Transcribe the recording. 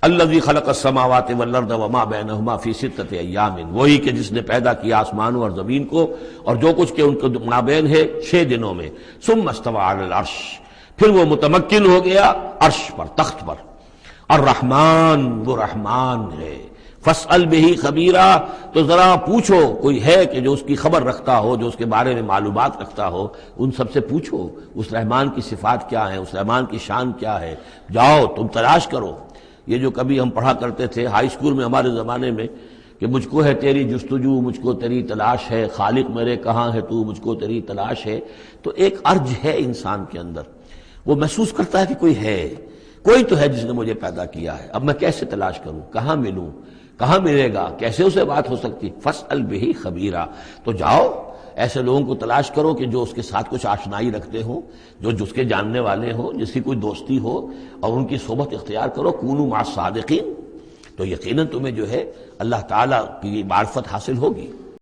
الذی خلق السماوات والارض وما بینہما فی ستۃ ایام، وہی کہ جس نے پیدا کیا آسمانوں اور زمین کو اور جو کچھ کہ ان کے مابین ہے 6 دنوں میں، ثم استوى علی العرش، پھر وہ متمکن ہو گیا عرش پر، تخت پر۔ الرحمن، وہ رحمان ہے۔ فاسأل بہ خبیرا، تو ذرا پوچھو، کوئی ہے کہ جو اس کی خبر رکھتا ہو، جو اس کے بارے میں معلومات رکھتا ہو، ان سب سے پوچھو اس رحمان کی صفات کیا ہیں، اس رحمان کی شان کیا ہے، جاؤ تم تلاش کرو۔ یہ جو کبھی ہم پڑھا کرتے تھے ہائی اسکول میں ہمارے زمانے میں کہ مجھ کو ہے تیری جستجو، مجھ کو تیری تلاش ہے، خالق میرے کہاں ہے تو، مجھ کو تیری تلاش ہے، تو ایک ارج ہے انسان کے اندر، وہ محسوس کرتا ہے کہ کوئی ہے، کوئی تو ہے جس نے مجھے پیدا کیا ہے، اب میں کیسے تلاش کروں، کہاں ملوں، کہاں ملے گا، کیسے اسے بات ہو سکتی۔ فاسأل بہ خبیرا، تو جاؤ ایسے لوگوں کو تلاش کرو کہ جو اس کے ساتھ کچھ آشنائی رکھتے ہوں، جو جس کے جاننے والے ہوں، جس کی کوئی دوستی ہو، اور ان کی صحبت اختیار کرو۔ کونوا مع الصادقین، تو یقیناً تمہیں جو ہے اللہ تعالیٰ کی معرفت حاصل ہوگی۔